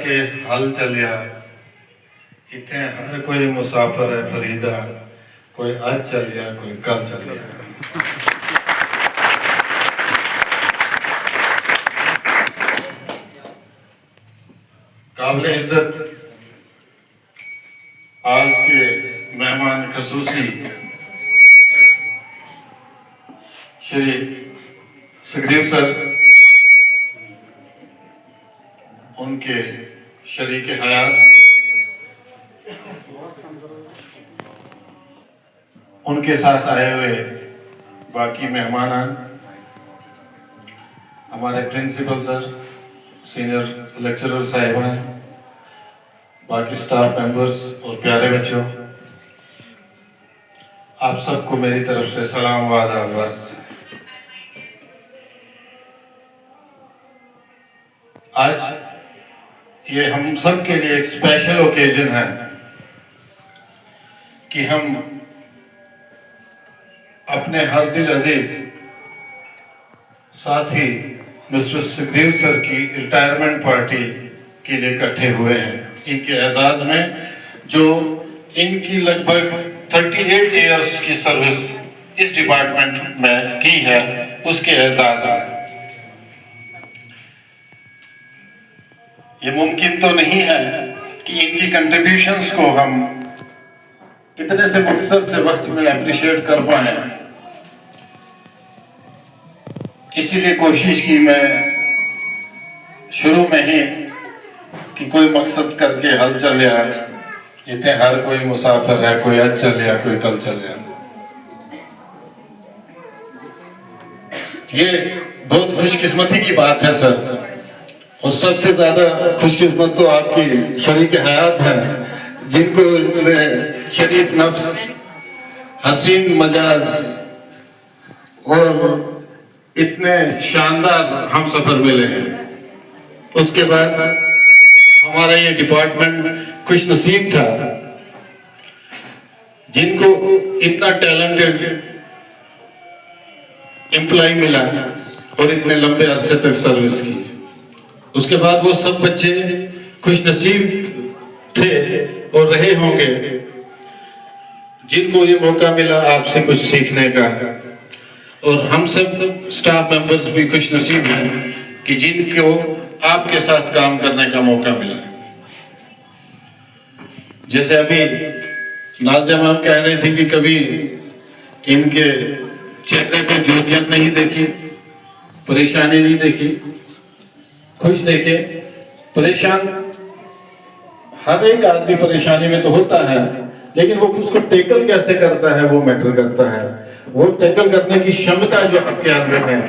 के हल चलिया, इतने हर कोई मुसाफिर है फरीदा, कोई आज चल गया कोई कल चल गया। काबिल इज्जत आज के मेहमान खसूसी श्री सुखदेव सर, उनके शरीक हयात, उनके साथ आए हुए बाकी मेहमान, हमारे प्रिंसिपल सर, सीनियर लेक्चरर साहिबान, बाकी स्टाफ मेंबर्स और प्यारे बच्चों, आप सबको मेरी तरफ से सलाम व आदाब। आज ये हम सब के लिए एक स्पेशल ओकेजन है कि हम अपने हर दिल अजीज साथी मिस्टर सुखदेव सर की रिटायरमेंट पार्टी के लिए इकट्ठे हुए हैं। इनके एजाज में जो इनकी लगभग 38 इयर्स की सर्विस इस डिपार्टमेंट में की है, उसके एजाज में ये मुमकिन तो नहीं है कि इनकी कंट्रीब्यूशंस को हम इतने से मुख्तसर से वक्त में अप्रिशिएट कर पाए। इसीलिए कोशिश की मैं शुरू में ही कि कोई मकसद करके हल चल गया, इतने हर कोई मुसाफिर है, कोई आज चल गया कोई कल चल गया। ये बहुत खुशकिस्मती की बात है सर, और सबसे ज्यादा खुशकिस्मत तो आपकी शरीक हयात है, जिनको शरीफ नफ्स, हसीन मजाज और इतने शानदार हम सफर मिले हैं। उसके बाद हमारा ये डिपार्टमेंट खुश नसीब था जिनको इतना टैलेंटेड एम्प्लॉय मिला और इतने लंबे अरसे तक सर्विस की। उसके बाद वो सब बच्चे खुश नसीब थे और रहे होंगे जिनको ये मौका मिला आपसे कुछ सीखने का, और हम सब स्टाफ मेंबर्स भी खुश नसीब हैं कि जिनको आपके साथ काम करने का मौका मिला। जैसे अभी नाज़िया मैम कह रही थी कि कभी इनके चेहरे पे जोरियत नहीं देखी, परेशानी नहीं देखी, खुश देखे। परेशान हर एक आदमी परेशानी में तो होता है, लेकिन वो उसको टैकल कैसे करता है वो मैटर करता है। वो टैकल करने की क्षमता जो आपके अंदर है,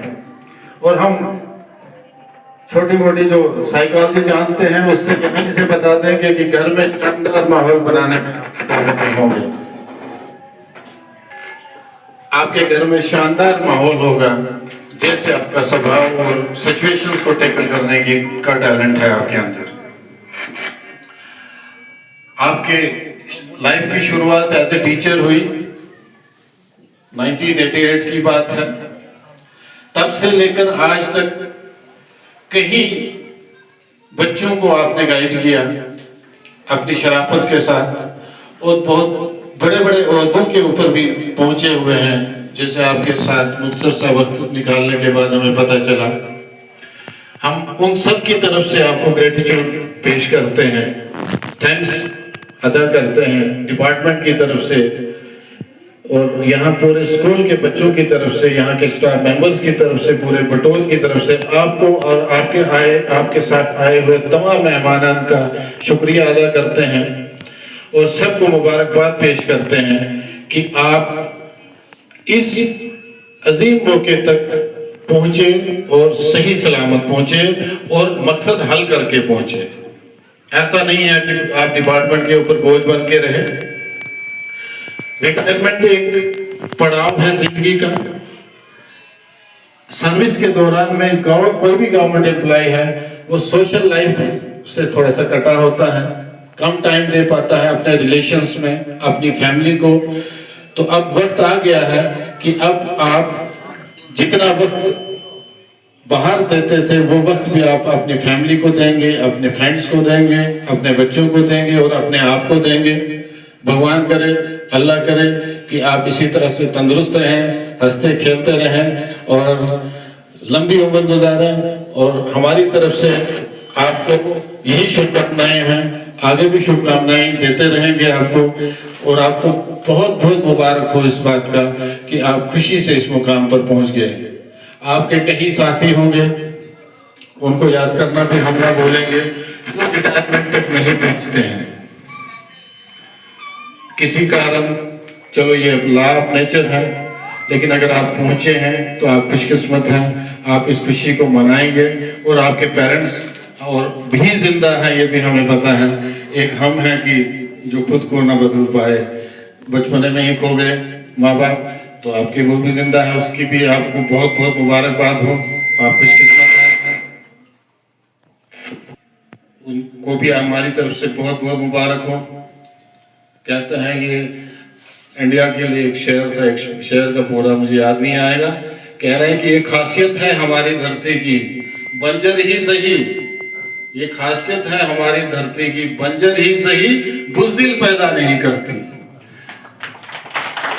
और हम छोटी मोटी जो साइकोलॉजी जानते हैं उससे कहीं से बताते हैं कि घर में शानदार माहौल बनाने में होंगे, आपके घर में शानदार माहौल होगा जैसे आपका स्वभाव और सिचुएशंस को टैकल करने की का टैलेंट है आपके अंदर। आपके लाइफ की शुरुआत एज ए टीचर हुई, 1988 की बात है। तब से लेकर आज तक कई बच्चों को आपने गाइड किया अपनी शराफत के साथ, और बहुत बड़े बड़े ओहदों के ऊपर भी पहुंचे हुए हैं। जैसे आपके साथ मुख्तसर सा वक्त निकालने के बाद हमें पता चला, हम उन सब की तरफ से आपको ग्रेटिट्यूड पेश करते हैं, थैंक्स अदा करते हैं डिपार्टमेंट की तरफ से, और यहाँ पूरे स्कूल के बच्चों की तरफ से, यहाँ के स्टाफ मेंबर्स की तरफ से, पूरे बटोल की तरफ से आपको और आपके साथ आए हुए तमाम मेहमानान का शुक्रिया अदा करते हैं, और सबको मुबारकबाद पेश करते हैं कि आप इस अजीम मौके तक पहुंचे और सही सलामत पहुंचे और मकसद हल करके पहुंचे। ऐसा नहीं है कि आप डिपार्टमेंट के ऊपर बोझ बन के रहे। रिटायरमेंट एक पड़ाव है जिंदगी का। सर्विस के दौरान में कोई भी गवर्नमेंट एम्प्लॉय है वो सोशल लाइफ से थोड़ा सा कटा होता है, कम टाइम दे पाता है अपने रिलेशंस में, अपनी फैमिली को। तो अब वक्त आ गया है कि अब आप जितना वक्त बाहर देते थे वो वक्त भी आप अपनी फैमिली को देंगे, अपने फ्रेंड्स को देंगे, अपने बच्चों को देंगे और अपने आप को देंगे। भगवान करे, अल्लाह करे कि आप इसी तरह से तंदुरुस्त रहें, हंसते खेलते रहें और लंबी उम्र गुजारें। और हमारी तरफ से आपको यही शुभकामनाएं हैं, आगे भी शुभकामनाएं देते रहेंगे आपको। और आपको बहुत बहुत मुबारक हो इस बात का कि आप खुशी से इस मुकाम पर पहुंच गए। आपके कई साथी होंगे, उनको याद करना भी हम ना भूलेंगे, जो रिटायरमेंट तक नहीं पहुंचते हैं किसी कारण। चलो ये लॉ ऑफ नेचर है, लेकिन अगर आप पहुंचे हैं तो आप खुशकिस्मत हैं, आप इस खुशी को मनाएंगे। और आपके पेरेंट्स और भी जिंदा हैं, ये भी हमें पता है। एक हम हैं कि जो खुद को ना बदल पाए, बचपन में ही खो गए माँ बाप, तो आपकी वो भी जिंदा है, उसकी भी आपको बहुत बहुत मुबारकबाद हो। आप खुशकिस्मत हैं, उनको भी हमारी तरफ से बहुत बहुत मुबारक हो। कहते हैं ये इंडिया के लिए एक शेर था, एक शेर का पूरा मुझे याद नहीं आएगा। कह रहे हैं कि ये खासियत है हमारी धरती की, बंजर ही सही। ये खासियत है हमारी धरती की, बंजर ही सही, बुज़दिल पैदा नहीं करती।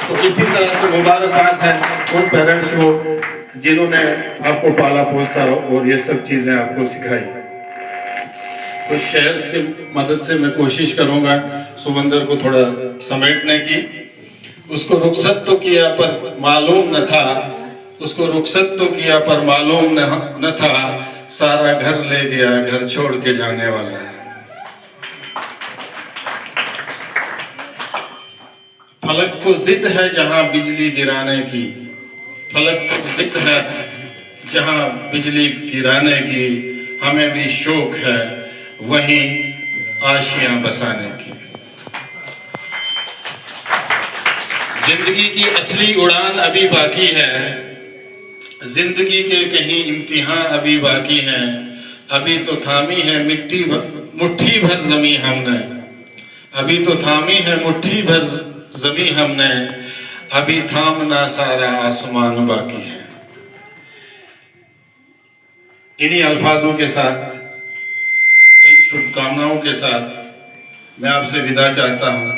तो इसी तरह से मुबारकबाद है उन पेरेंट्स को जिन्होंने आपको पाला पोसा और ये सब चीजें आपको सिखाई। कुछ शेयर्स की मदद से मैं कोशिश करूंगा सुमंदर को थोड़ा समेटने की। उसको रुखसत तो किया पर मालूम न था, उसको रुखसत तो किया पर मालूम न था, सारा घर ले गया घर छोड़ के जाने वाला। फलक को जिद है जहां बिजली गिराने की, फलक को जिद है जहां बिजली गिराने की, हमें भी शौक है वहीं आशियां बसाने की। जिंदगी की असली उड़ान अभी बाकी है, जिंदगी के कहीं इम्तिहान अभी बाकी हैं। अभी तो थामी है मुट्ठी भर जमी हमने, अभी तो थामी है मुट्ठी भर जमी हमने, अभी थामना सारा आसमान बाकी है। इन्हीं अल्फाजों के साथ, इन शुभकामनाओं के साथ मैं आपसे विदा चाहता हूं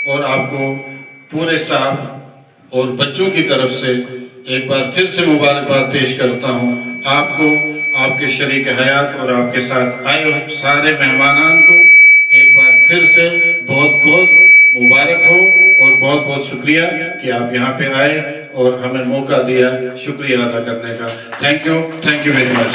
और आपको पूरे स्टाफ और बच्चों की तरफ से एक बार फिर से मुबारकबाद पेश करता हूं। आपको, आपके शरीक हयात और आपके साथ आए सारे मेहमानान को एक बार फिर से बहुत बहुत मुबारक हो और बहुत बहुत शुक्रिया कि आप यहाँ पे आए और हमें मौका दिया शुक्रिया अदा करने का। Thank you very much.